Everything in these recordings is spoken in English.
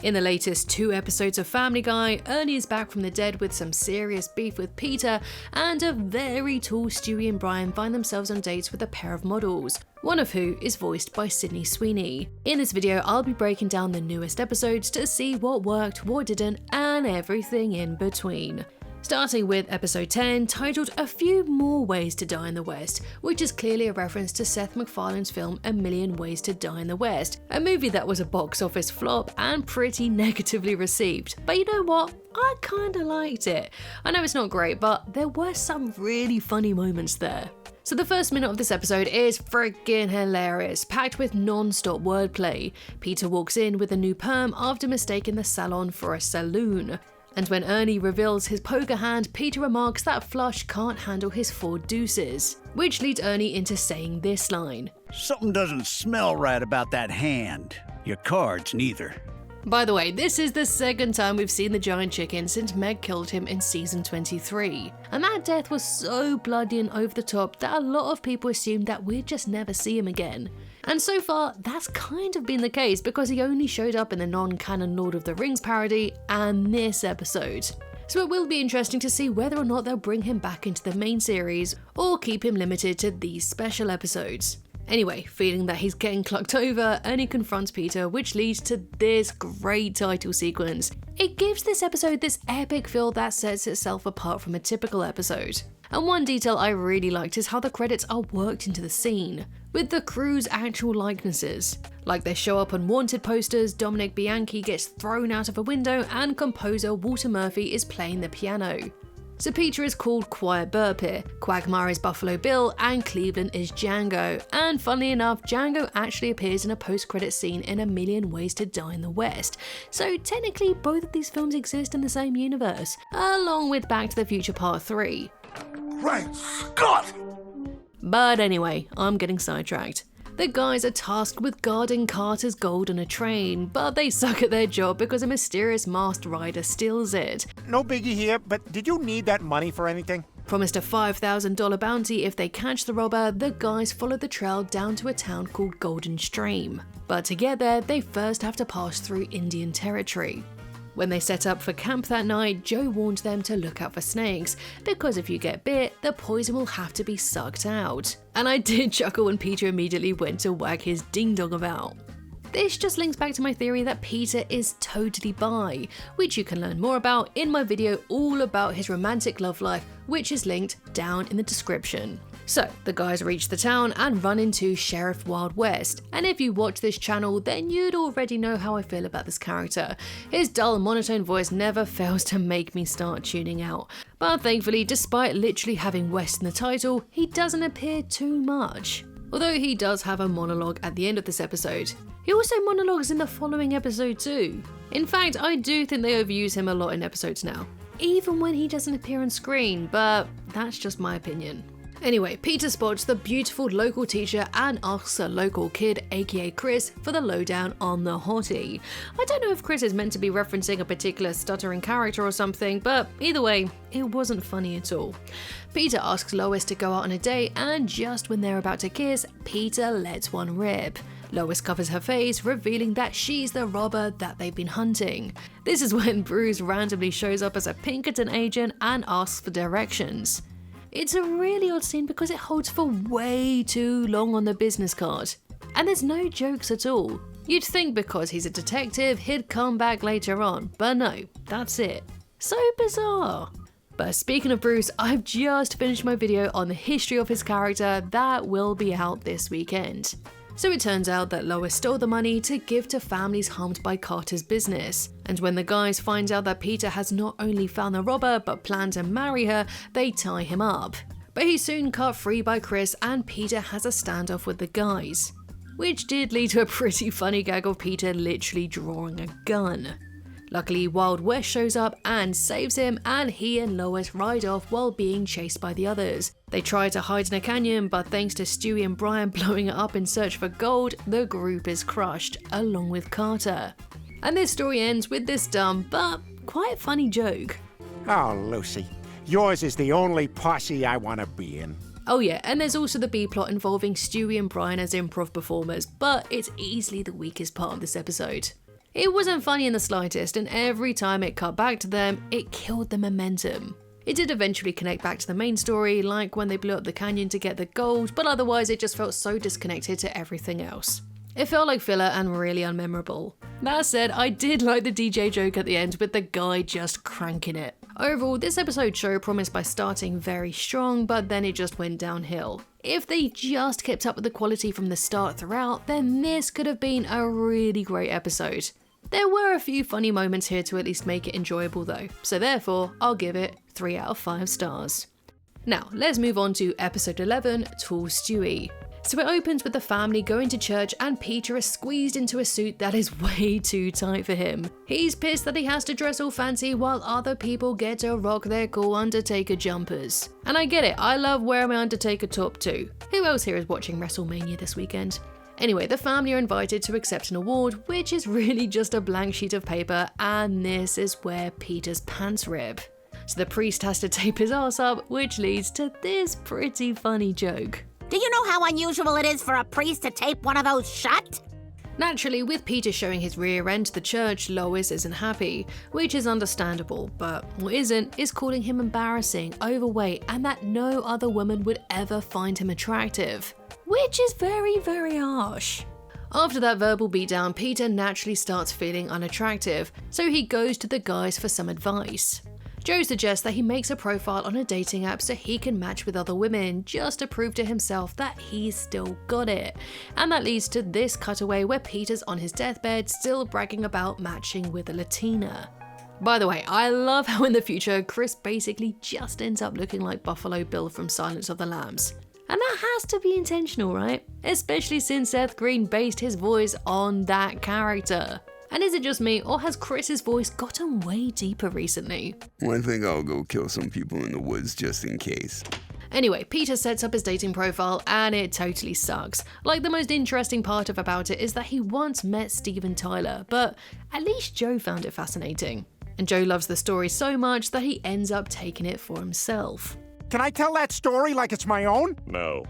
In the latest 2 episodes of Family Guy, Ernie is back from the dead with some serious beef with Peter, and a very tall Stewie and Brian find themselves on dates with a pair of models, one of who is voiced by Sydney Sweeney. In this video, I'll be breaking down the newest episodes to see what worked, what didn't, and everything in between. Starting with episode 10, titled A Few More Ways to Die in the West, which is clearly a reference to Seth MacFarlane's film A Million Ways to Die in the West, a movie that was a box office flop and pretty negatively received. But you know what? I kinda liked it. I know it's not great, but there were some really funny moments there. So the first minute of this episode is freaking hilarious, packed with non-stop wordplay. Peter walks in with a new perm after mistaking the salon for a saloon. And when Ernie reveals his poker hand, Peter remarks that Flush can't handle his 4 deuces, which leads Ernie into saying this line. Something doesn't smell right about that hand. Your cards neither. By the way, this is the second time we've seen the giant chicken since Meg killed him in season 23. And that death was so bloody and over the top that a lot of people assumed that we'd just never see him again. And so far, that's kind of been the case because he only showed up in the non-canon Lord of the Rings parody and this episode. So it will be interesting to see whether or not they'll bring him back into the main series or keep him limited to these special episodes. Anyway, feeling that he's getting clucked over, Ernie confronts Peter, which leads to this great title sequence. It gives this episode this epic feel that sets itself apart from a typical episode. And one detail I really liked is how the credits are worked into the scene, with the crew's actual likenesses. Like they show up on wanted posters, Dominic Bianchi gets thrown out of a window, and composer Walter Murphy is playing the piano. So Peter is called Quiet Burp here, Quagmire is Buffalo Bill, and Cleveland is Django. And funnily enough, Django actually appears in a post-credit scene in A Million Ways to Die in the West. So technically both of these films exist in the same universe, along with Back to the Future Part 3. Great Scott! But anyway, I'm getting sidetracked. The guys are tasked with guarding Carter's gold on a train, but they suck at their job because a mysterious masked rider steals it. No biggie here, but did you need that money for anything? Promised a $5,000 bounty if they catch the robber, the guys follow the trail down to a town called Golden Stream. But to get there, they first have to pass through Indian territory. When they set up for camp that night, Joe warned them to look out for snakes, because if you get bit, the poison will have to be sucked out. And I did chuckle when Peter immediately went to wag his ding-dong about. This just links back to my theory that Peter is totally bi, which you can learn more about in my video all about his romantic love life, which is linked down in the description. So, the guys reach the town and run into Sheriff Wild West, and if you watch this channel, then you'd already know how I feel about this character. His dull, monotone voice never fails to make me start tuning out. But thankfully, despite literally having West in the title, he doesn't appear too much. Although he does have a monologue at the end of this episode. He also monologues in the following episode too. In fact, I do think they overuse him a lot in episodes now, even when he doesn't appear on screen, but that's just my opinion. Anyway, Peter spots the beautiful local teacher and asks a local kid, aka Chris, for the lowdown on the hottie. I don't know if Chris is meant to be referencing a particular stuttering character or something, but either way, it wasn't funny at all. Peter asks Lois to go out on a date, and just when they're about to kiss, Peter lets one rip. Lois covers her face, revealing that she's the robber that they've been hunting. This is when Bruce randomly shows up as a Pinkerton agent and asks for directions. It's a really odd scene because it holds for way too long on the business card. And there's no jokes at all. You'd think because he's a detective, he'd come back later on, but no, that's it. So bizarre. But speaking of Bruce, I've just finished my video on the history of his character that will be out this weekend. So it turns out that Lois stole the money to give to families harmed by Carter's business. And when the guys find out that Peter has not only found the robber but planned to marry her, they tie him up. But he's soon cut free by Chris, and Peter has a standoff with the guys. Which did lead to a pretty funny gag of Peter literally drawing a gun. Luckily, Wild West shows up and saves him, and he and Lois ride off while being chased by the others. They try to hide in a canyon, but thanks to Stewie and Brian blowing it up in search for gold, the group is crushed, along with Carter. And this story ends with this dumb but quite funny joke. Oh, Lucy, yours is the only posse I want to be in. Oh yeah, and there's also the B-plot involving Stewie and Brian as improv performers, but it's easily the weakest part of this episode. It wasn't funny in the slightest, and every time it cut back to them, it killed the momentum. It did eventually connect back to the main story, like when they blew up the canyon to get the gold, but otherwise it just felt so disconnected to everything else. It felt like filler and really unmemorable. That said, I did like the DJ joke at the end with the guy just cranking it. Overall, this episode show promised by starting very strong, but then it just went downhill. If they just kept up with the quality from the start throughout, then this could have been a really great episode. There were a few funny moments here to at least make it enjoyable though, so therefore I'll give it 3 out of 5 stars. Now, let's move on to episode 11, Tall Stewie. So it opens with the family going to church and Peter is squeezed into a suit that is way too tight for him. He's pissed that he has to dress all fancy while other people get to rock their cool Undertaker jumpers. And I get it, I love wearing my Undertaker top too. Who else here is watching WrestleMania this weekend? Anyway, the family are invited to accept an award, which is really just a blank sheet of paper, and this is where Peter's pants rip. So the priest has to tape his ass up, which leads to this pretty funny joke. Do you know how unusual it is for a priest to tape one of those shut? Naturally, with Peter showing his rear end to the church, Lois isn't happy, which is understandable, but what isn't is calling him embarrassing, overweight, and that no other woman would ever find him attractive. Which is very, very harsh. After that verbal beatdown, Peter naturally starts feeling unattractive, so he goes to the guys for some advice. Joe suggests that he makes a profile on a dating app so he can match with other women, just to prove to himself that he's still got it. And that leads to this cutaway where Peter's on his deathbed still bragging about matching with a Latina. By the way, I love how in the future Chris basically just ends up looking like Buffalo Bill from Silence of the Lambs. And that has to be intentional, right? Especially since Seth Green based his voice on that character. And is it just me, or has Chris's voice gotten way deeper recently? Well, I think I'll go kill some people in the woods just in case. Anyway, Peter sets up his dating profile and it totally sucks. Like, the most interesting part about it is that he once met Steven Tyler, but at least Joe found it fascinating. And Joe loves the story so much that he ends up taking it for himself. Can I tell that story like it's my own? No.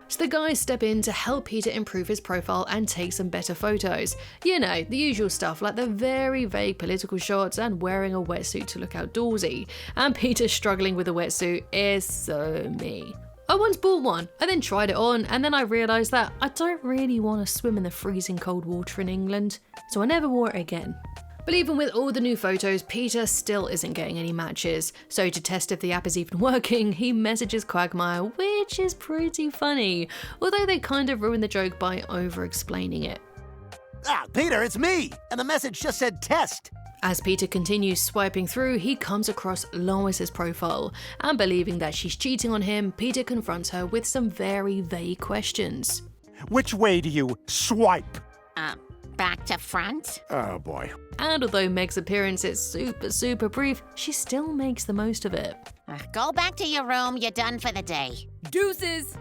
So the guys step in to help Peter improve his profile and take some better photos. You know, the usual stuff like the very vague political shots and wearing a wetsuit to look outdoorsy. And Peter struggling with a wetsuit is so me. I once bought one, I then tried it on, and then I realised that I don't really want to swim in the freezing cold water in England, so I never wore it again. But even with all the new photos, Peter still isn't getting any matches, so to test if the app is even working, he messages Quagmire, which is pretty funny, although they kind of ruin the joke by over-explaining it. Ah, Peter, it's me! And the message just said test! As Peter continues swiping through, he comes across Lois's profile, and believing that she's cheating on him, Peter confronts her with some very vague questions. Which way do you swipe? Back to front? Oh boy. And although Meg's appearance is super brief, she still makes the most of it. Go back to your room, you're done for the day. Deuces!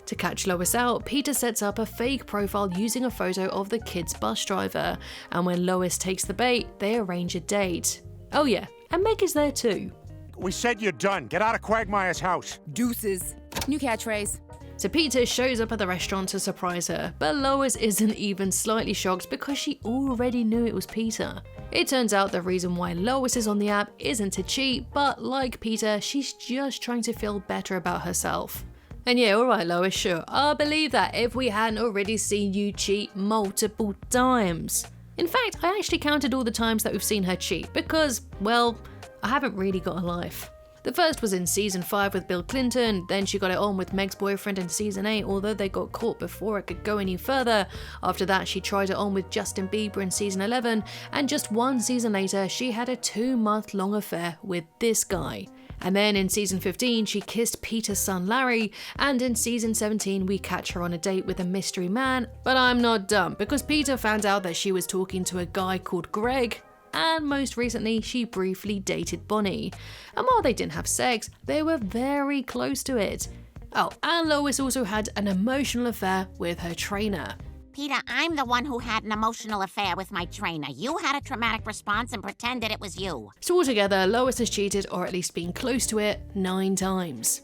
To catch Lois out, Peter sets up a fake profile using a photo of the kid's bus driver, and when Lois takes the bait, they arrange a date. Oh yeah, and Meg is there too. We said you're done. Get out of Quagmire's house. Deuces. New catchphrase. So Peter shows up at the restaurant to surprise her, but Lois isn't even slightly shocked because she already knew it was Peter. It turns out the reason why Lois is on the app isn't to cheat, but like Peter, she's just trying to feel better about herself. And yeah, alright Lois, sure, I'll believe that if we hadn't already seen you cheat multiple times. In fact, I actually counted all the times that we've seen her cheat because, well, I haven't really got a life. The first was in season 5 with Bill Clinton, then she got it on with Meg's boyfriend in season 8, although they got caught before it could go any further. After that, she tried it on with Justin Bieber in season 11, and just one season later, she had a 2-month-long affair with this guy. And then in season 15, she kissed Peter's son Larry, and in season 17, we catch her on a date with a mystery man. But I'm not dumb, because Peter found out that she was talking to a guy called Greg, and most recently, she briefly dated Bonnie. And while they didn't have sex, they were very close to it. Oh, and Lois also had an emotional affair with her trainer. Peter, I'm the one who had an emotional affair with my trainer. You had a traumatic response and pretended it was you. So altogether, Lois has cheated, or at least been close to it, 9 times.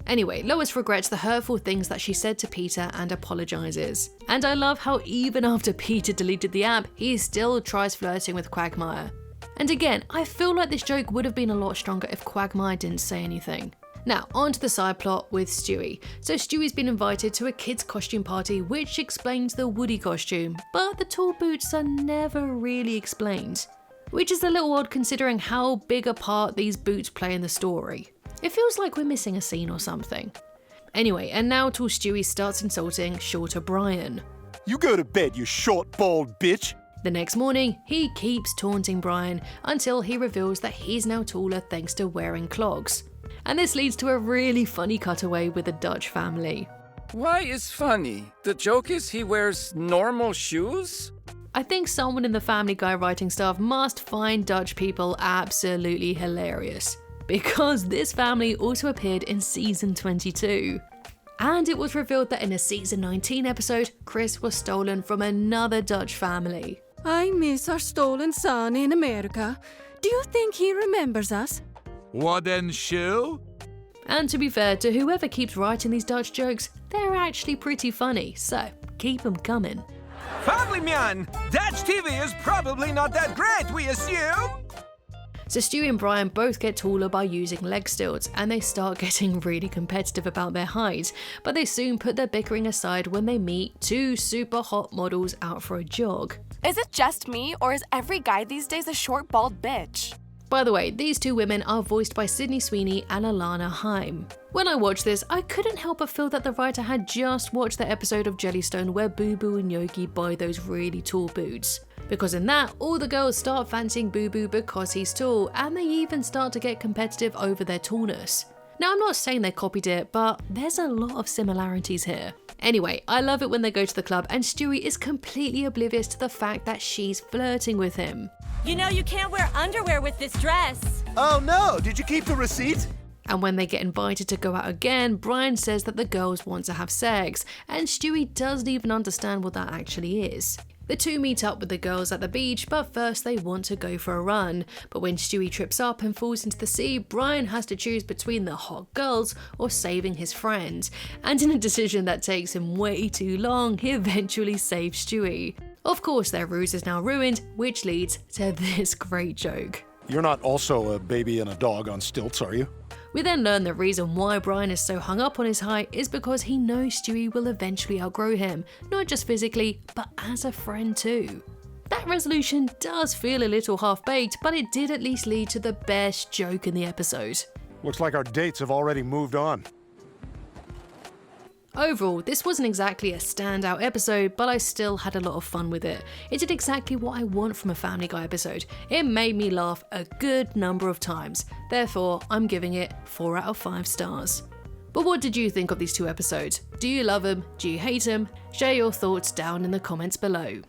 Anyway, Lois regrets the hurtful things that she said to Peter and apologizes. And I love how even after Peter deleted the app, he still tries flirting with Quagmire. And again, I feel like this joke would have been a lot stronger if Quagmire didn't say anything. Now, on to the side plot with Stewie. So Stewie's been invited to a kid's costume party, which explains the Woody costume, but the tall boots are never really explained. Which is a little odd considering how big a part these boots play in the story. It feels like we're missing a scene or something. Anyway, and now Tall Stewie starts insulting shorter Brian. You go to bed, you short, bald bitch. The next morning, he keeps taunting Brian until he reveals that he's now taller thanks to wearing clogs. And this leads to a really funny cutaway with the Dutch family. Why is funny? The joke is he wears normal shoes? I think someone in the Family Guy writing staff must find Dutch people absolutely hilarious, because this family also appeared in season 22. And it was revealed that in a season 19 episode, Chris was stolen from another Dutch family. I miss our stolen son in America. Do you think he remembers us? Wooden shoe? And to be fair to whoever keeps writing these Dutch jokes, they're actually pretty funny, so keep them coming. Family man, Dutch TV is probably not that great, we assume? So Stewie and Brian both get taller by using leg stilts, and they start getting really competitive about their height, but they soon put their bickering aside when they meet two super hot models out for a jog. Is it just me, or is every guy these days a short, bald bitch? By the way, these two women are voiced by Sydney Sweeney and Alana Haim. When I watched this, I couldn't help but feel that the writer had just watched the episode of Jellystone where Boo Boo and Yogi buy those really tall boots. Because in that, all the girls start fancying Boo Boo because he's tall, and they even start to get competitive over their tallness. Now, I'm not saying they copied it, but there's a lot of similarities here. Anyway, I love it when they go to the club and Stewie is completely oblivious to the fact that she's flirting with him. You know you can't wear underwear with this dress. Oh no, did you keep the receipt? And when they get invited to go out again, Brian says that the girls want to have sex, and Stewie doesn't even understand what that actually is. The two meet up with the girls at the beach, but first they want to go for a run. But when Stewie trips up and falls into the sea, Brian has to choose between the hot girls or saving his friend. And in a decision that takes him way too long, he eventually saves Stewie. Of course, their ruse is now ruined, which leads to this great joke. You're not also a baby and a dog on stilts, are you? We then learn the reason why Brian is so hung up on his height is because he knows Stewie will eventually outgrow him, not just physically, but as a friend too. That resolution does feel a little half-baked, but it did at least lead to the best joke in the episode. Looks like our dates have already moved on. Overall, this wasn't exactly a standout episode, but I still had a lot of fun with it. It did exactly what I want from a Family Guy episode. It made me laugh a good number of times. Therefore, I'm giving it 4 out of 5 stars. But what did you think of these two episodes? Do you love them? Do you hate them? Share your thoughts down in the comments below.